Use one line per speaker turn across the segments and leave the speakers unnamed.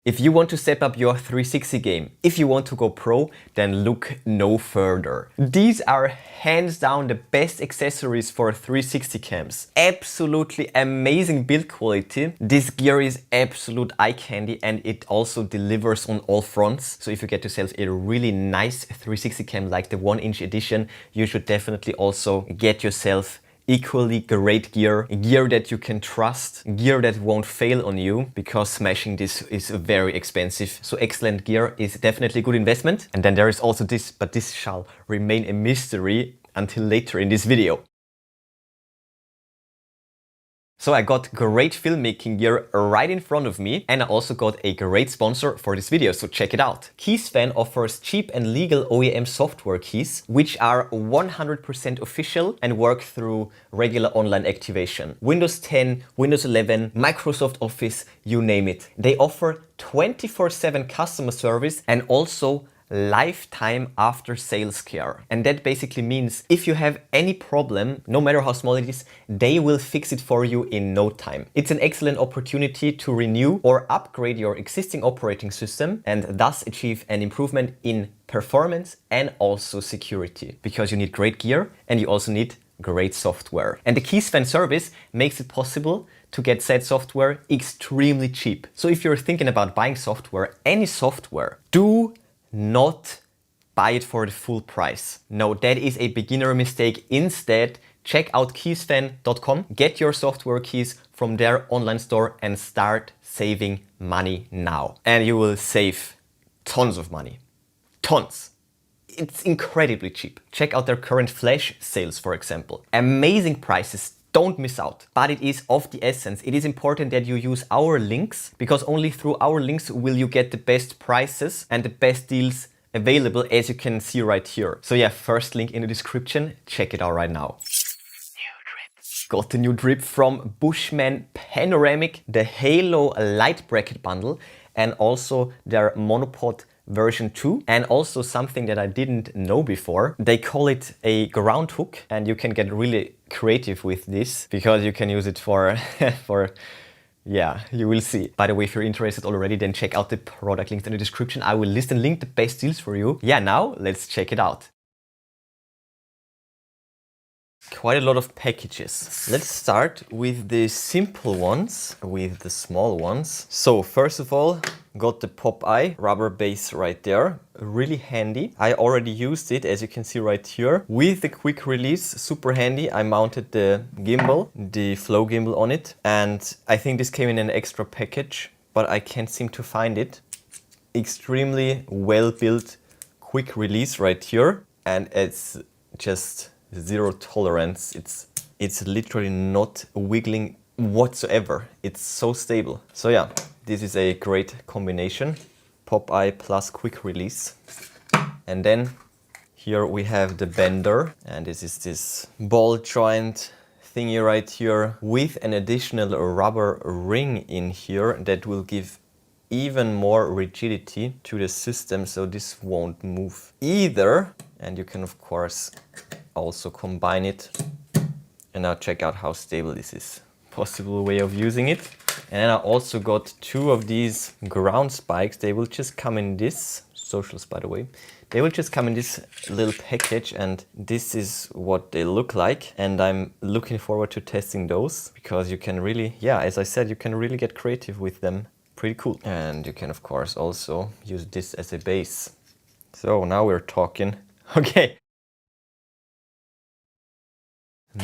If you want to step up your 360 game, if you want to go pro, then look no further. These are hands down the best accessories for 360 cams. Absolutely amazing build quality. This gear is absolute eye candy and it also delivers on all fronts. So if you get yourself a really nice 360 cam like the 1-inch edition, you should definitely also get yourself equally great gear, gear that you can trust, gear that won't fail on you, because smashing this is very expensive. So excellent gear is definitely a good investment. And then there is also this, but this shall remain a mystery until later in this video. So I got great filmmaking gear right in front of me, and I also got a great sponsor for this video, so check it out. KeysFan offers cheap and legal OEM software keys, which are 100% official and work through regular online activation. Windows 10, Windows 11, Microsoft Office, you name it. They offer 24/7 customer service and also lifetime after sales care. And that basically means if you have any problem, no matter how small it is, they will fix it for you in no time. It's an excellent opportunity to renew or upgrade your existing operating system and thus achieve an improvement in performance and also security, because you need great gear and you also need great software. And the KeysFan service makes it possible to get said software extremely cheap. So if you're thinking about buying software, any software, do not buy it for the full price. No, that is a beginner mistake. Instead, check out keysfan.com, get your software keys from their online store and start saving money now. And you will save tons of money. Tons. It's incredibly cheap. Check out their current flash sales, for example. Amazing prices. Don't miss out. But it is of the essence. It is important that you use our links, because only through our links will you get the best prices and the best deals available, as you can see right here. So yeah, first link in the description. Check it out right now. New drip. Got the new drip from Bushman Panoramic, the Halo Light Bracket Bundle, and also their Monopod version 2, and also something that I didn't know before. They call it a ground hook, and you can get really creative with this because you can use it for yeah, you will see. By the way, if you're interested already, then check out the product links in the description. I will list and link the best deals for you. Yeah, now let's check it out. Quite a lot of packages. Let's start with the simple ones, with the small ones. So first of all, got the Popeye rubber base right there. Really handy. I already used it, as you can see right here, with the quick release. Super handy. I mounted the gimbal, the flow gimbal on it, and I think this came in an extra package, but I can't seem to find it. Extremely well built quick release right here, and it's just zero tolerance. It's literally not wiggling whatsoever. It's so stable. So yeah, this is a great combination. Popeye plus quick release. And then here we have the bender, and this is this ball joint thingy right here with an additional rubber ring in here that will give even more rigidity to the system, so this won't move either. And you can of course also combine it, and now check out how stable this is. Possible way of using it. And then I also got two of these ground spikes. They will just come in this, socials by the way, they will just come in this little package, and this is what they look like. And I'm looking forward to testing those, because you can really, yeah, as I said, you can really get creative with them. Pretty cool. And you can of course also use this as a base. So now we're talking. Okay.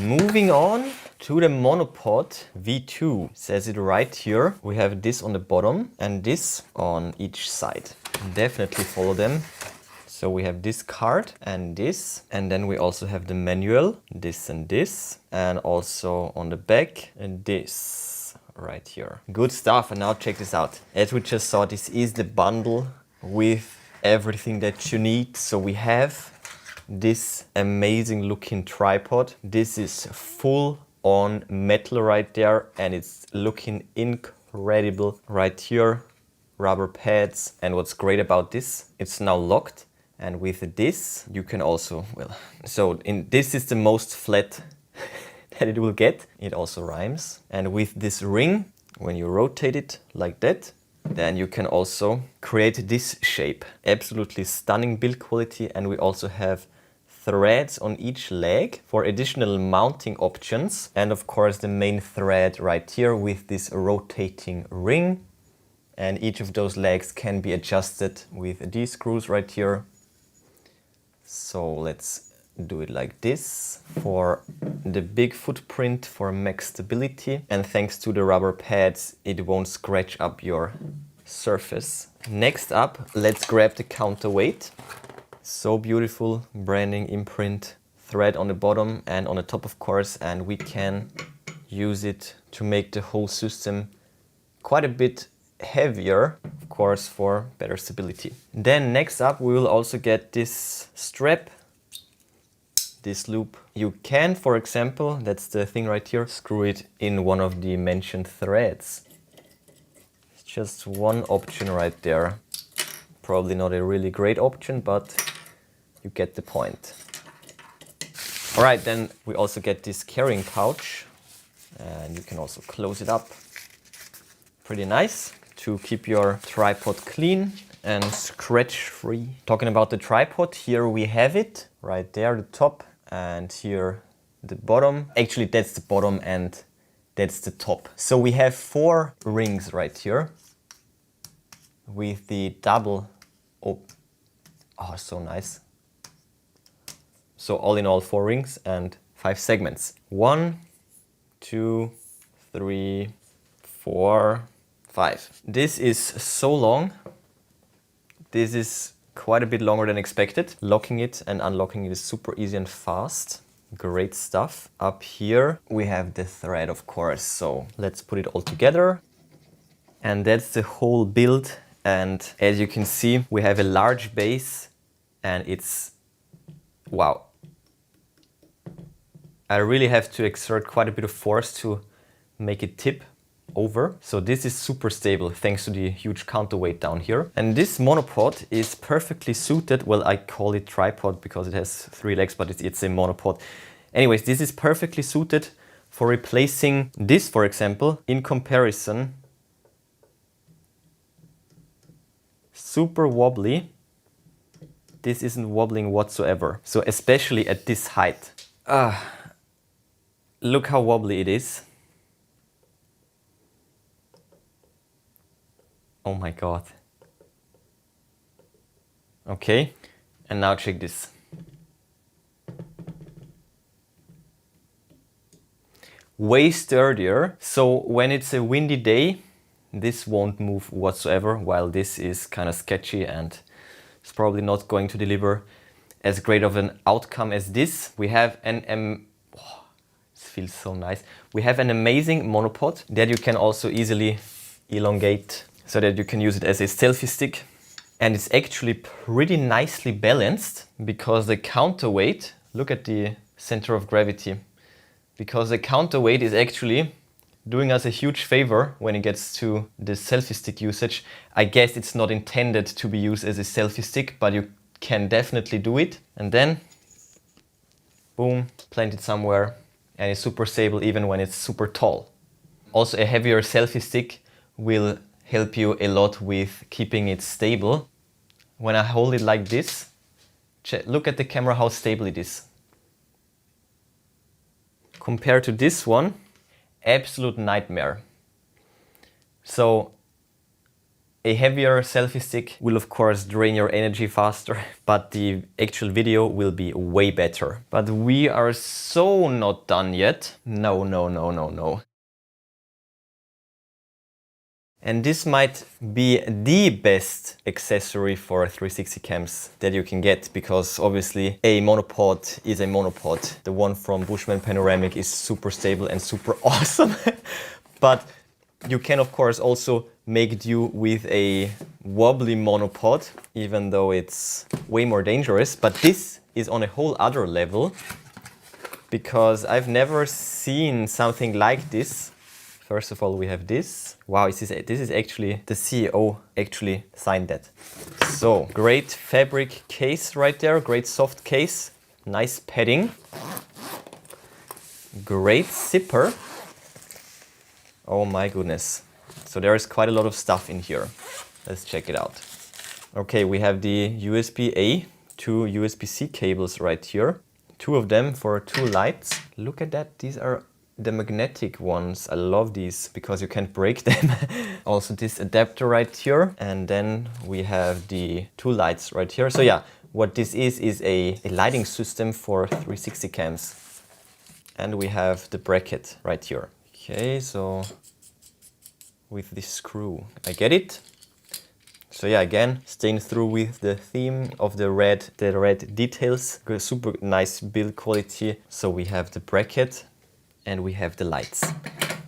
Moving on to the Monopod V2. Says it right here. We have this on the bottom and this on each side. Definitely follow them. So we have this card and this, and then we also have the manual, this and this, and also on the back and this right here. Good stuff. And now check this out. As we just saw, this is the bundle with everything that you need. So we have this amazing looking tripod. This is full on metal right there, and it's looking incredible right here. Rubber pads, and what's great about this, it's now locked, and with this you can also, well, so this is the most flat that it will get. It also rhymes. And with this ring, when you rotate it like that, then you can also create this shape. Absolutely stunning build quality, and we also have threads on each leg for additional mounting options. And of course the main thread right here with this rotating ring. And each of those legs can be adjusted with these screws right here. So let's do it like this for the big footprint for max stability. And thanks to the rubber pads, it won't scratch up your surface. Next up, let's grab the counterweight. So beautiful, branding imprint, thread on the bottom and on the top of course, and we can use it to make the whole system quite a bit heavier, of course, for better stability. Then next up we will also get this strap, this loop. You can, for example, that's the thing right here, screw it in one of the mentioned threads. It's just one option right there. Probably not a really great option, but you get the point. All right, then we also get this carrying pouch, and you can also close it up. Pretty nice to keep your tripod clean and scratch free. Talking about the tripod, here we have it right there, the top, and here the bottom. Actually, that's the bottom and that's the top. So we have 4 rings right here with the double, oh so nice. So all in all 4 rings and 5 segments. 1, 2, 3, 4, 5. This is so long. This is quite a bit longer than expected. Locking it and unlocking it is super easy and fast. Great stuff. Up here we have the thread, of course. So let's put it all together. And that's the whole build. And as you can see, we have a large base and it's, wow. I really have to exert quite a bit of force to make it tip over. So this is super stable thanks to the huge counterweight down here. And this monopod is perfectly suited. Well, I call it tripod because it has 3 legs, but it's a monopod. Anyways, this is perfectly suited for replacing this, for example, in comparison. Super wobbly. This isn't wobbling whatsoever. So especially at this height. Look how wobbly it is. Oh my God. Okay, and now check this. Way sturdier. So when it's a windy day, this won't move whatsoever, while this is kind of sketchy and it's probably not going to deliver as great of an outcome as this. We have an this feels so nice. We have an amazing monopod that you can also easily elongate so that you can use it as a selfie stick. And it's actually pretty nicely balanced because the counterweight, look at the center of gravity, because the counterweight is actually doing us a huge favor when it gets to the selfie stick usage. I guess it's not intended to be used as a selfie stick, but you can definitely do it. And then, boom, plant it somewhere and it's super stable even when it's super tall. Also, a heavier selfie stick will help you a lot with keeping it stable. When I hold it like this, look at the camera how stable it is. Compared to this one, absolute nightmare. So a heavier selfie stick will of course drain your energy faster, but the actual video will be way better. But we are so not done yet. No, no, no, no, no. And this might be the best accessory for 360 cams that you can get, because obviously a monopod is a monopod. The one from Bushman Panoramic is super stable and super awesome. But you can of course also make do with a wobbly monopod, even though it's way more dangerous. But this is on a whole other level, because I've never seen something like this. First of all, we have this. Wow, this is actually, the CEO actually signed that. So, great fabric case right there, great soft case, nice padding. Great zipper. Oh my goodness. So there is quite a lot of stuff in here. Let's check it out. Okay, we have the USB-A, 2 USB-C cables right here. 2 of them for 2 lights. Look at that, these are the magnetic ones. I love these because you can't break them. Also this adapter right here. And then we have the 2 lights right here. So yeah, what this is a lighting system for 360 cams. And we have the bracket right here. Okay, so with this screw, I get it. So yeah, again, staying through with the theme of the red details. Super nice build quality. So we have the bracket and we have the lights.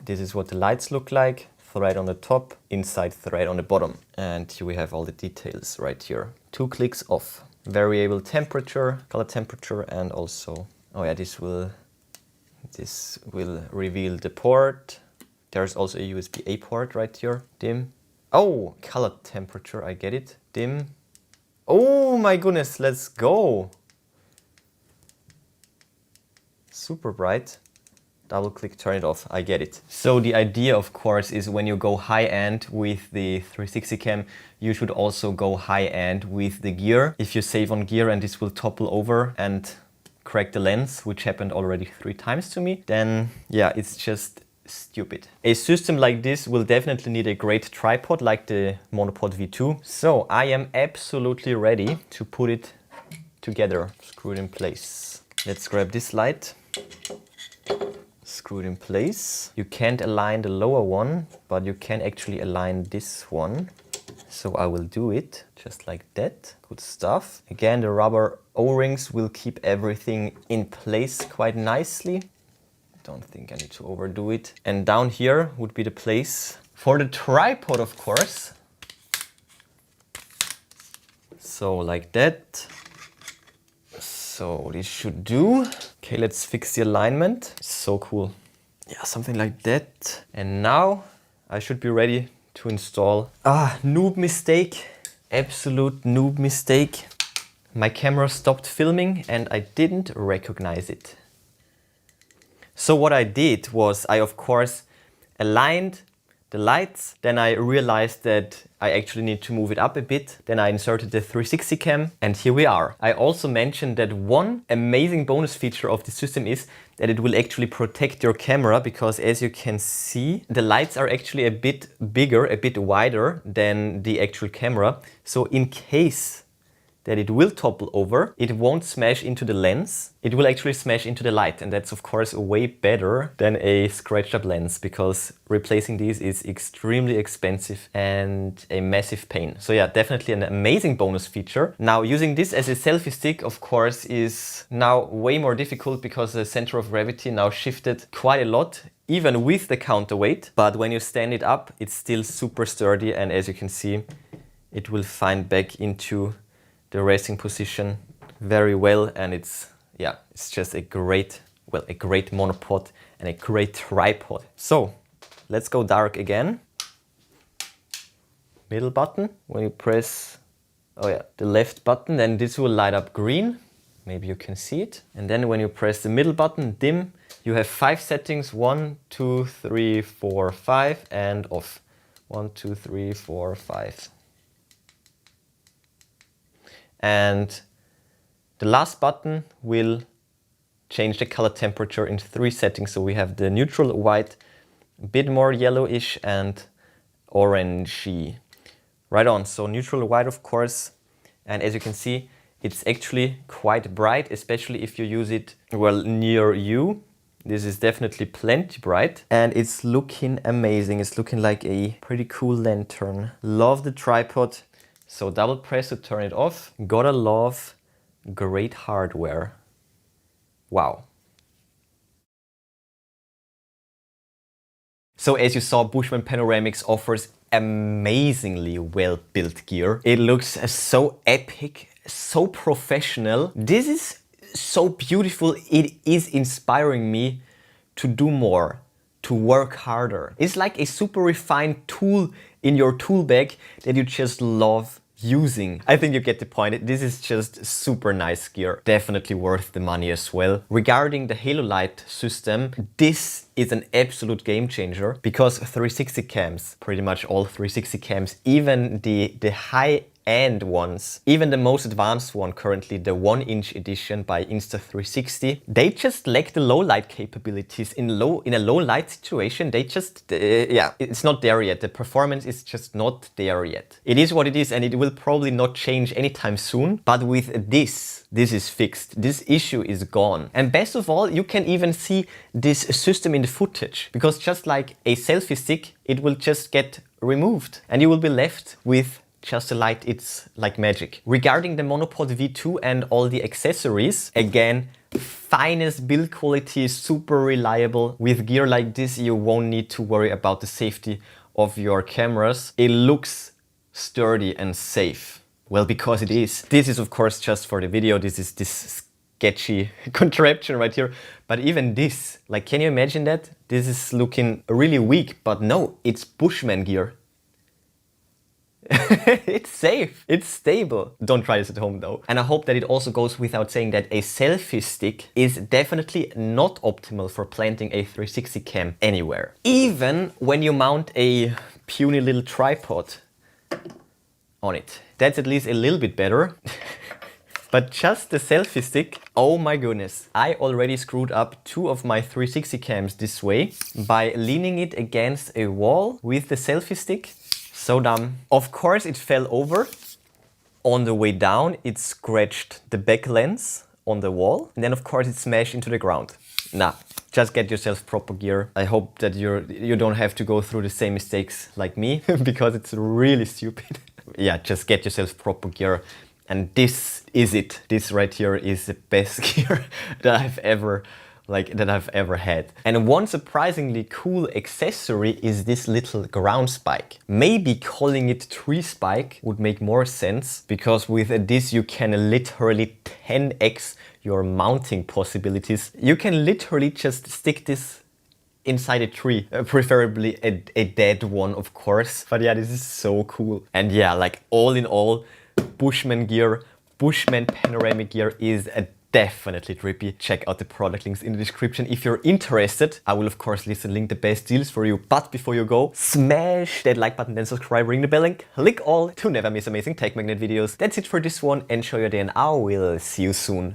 This is what the lights look like. Thread on the top, inside thread on the bottom. And here we have all the details right here. 2 clicks off. Variable temperature, color temperature, and also, oh yeah, this will reveal the port. There's also a USB-A port right here. Dim. Oh, color temperature, I get it. Dim. Oh my goodness, let's go. Super bright. Double click, turn it off, I get it. So the idea, of course, is when you go high end with the 360 cam, you should also go high end with the gear. If you save on gear and this will topple over and crack the lens, which happened already 3 times to me, then yeah, it's just stupid. A system like this will definitely need a great tripod like the Monopod V2. So I am absolutely ready to put it together, screw it in place. Let's grab this light, screw it in place. You can't align the lower one, but you can actually align this one. So I will do it just like that. Good stuff. Again, the rubber O-rings will keep everything in place quite nicely. Don't think I need to overdo it. And down here would be the place for the tripod, of course. So like that. So this should do. Okay, let's fix the alignment. So cool. Yeah, something like that. And now I should be ready to install. Noob mistake. Absolute noob mistake. My camera stopped filming and I didn't recognize it. So what I did was I, of course, aligned the lights. Then I realized that I actually need to move it up a bit. Then I inserted the 360 cam and here we are. I also mentioned that one amazing bonus feature of the system is that it will actually protect your camera, because as you can see, the lights are actually a bit bigger, a bit wider than the actual camera. So in case that it will topple over, it won't smash into the lens, it will actually smash into the light. And that's of course way better than a scratched up lens, because replacing these is extremely expensive and a massive pain. So yeah, definitely an amazing bonus feature. Now using this as a selfie stick, of course, is now way more difficult because the center of gravity now shifted quite a lot, even with the counterweight. But when you stand it up, it's still super sturdy, and as you can see, it will find back into the resting position very well, and it's just a great monopod and a great tripod. So let's go dark again. Middle button, when you press the left button, then this will light up green. Maybe you can see it. And then when you press the middle button, dim, you have 5 settings: 1, 2, 3, 4, 5, and off. 1, 2, 3, 4, 5. And the last button will change the color temperature in 3 settings. So we have the neutral white, a bit more yellowish, and orangey. Right on, so neutral white, of course. And as you can see, it's actually quite bright, especially if you use it near you. This is definitely plenty bright, and it's looking amazing. It's looking like a pretty cool lantern. Love the tripod. So double press to turn it off. Gotta love great hardware. Wow. So as you saw, Bushman Panoramics offers amazingly well-built gear. It looks so epic, so professional. This is so beautiful. It is inspiring me to do more, to work harder. It's like a super refined tool in your tool bag that you just love using. I think you get the point. This is just super nice gear. Definitely worth the money as well. Regarding the halo light system, this is an absolute game changer because 360 cams, pretty much all 360 cams, even the high-end ones, even the most advanced one currently, the 1-inch edition by Insta360, they just lack the low light capabilities. In a low light situation, they just, yeah, it's not there yet. The performance is just not there yet. It is what it is, and it will probably not change anytime soon. But with this is fixed. This issue is gone. And best of all, you can even see this system in the footage, because just like a selfie stick, it will just get removed and you will be left with just a light. It's like magic. Regarding the Monopod V2 and all the accessories, again, finest build quality, super reliable. With gear like this, you won't need to worry about the safety of your cameras. It looks sturdy and safe. Well, because it is. This is of course just for the video. This is this sketchy contraption right here. But even this, like, can you imagine that? This is looking really weak, but no, it's Bushman gear. It's safe, it's stable. Don't try this at home though. And I hope that it also goes without saying that a selfie stick is definitely not optimal for planting a 360 cam anywhere. Even when you mount a puny little tripod on it. That's at least a little bit better. But just the selfie stick, oh my goodness. I already screwed up 2 of my 360 cams this way by leaning it against a wall with the selfie stick. So dumb. Of course it fell over. On the way down, it scratched the back lens on the wall. And then of course it smashed into the ground. Nah, just get yourself proper gear. I hope that you don't have to go through the same mistakes like me, because it's really stupid. Yeah, just get yourself proper gear. And this is it. This right here is the best gear that I've ever had. And one surprisingly cool accessory is this little ground spike. Maybe calling it tree spike would make more sense, because with this you can literally 10x your mounting possibilities. You can literally just stick this inside a tree, preferably a dead one, of course. But yeah, this is so cool. And yeah, like all in all, Bushman gear, Bushman panoramic gear is definitely trippy. Check out the product links in the description if you're interested. I will of course link the best deals for you. But before you go, smash that like button, then subscribe, ring the bell and click all to never miss amazing tech magnet videos. That's it for this one. Enjoy your day and I will see you soon.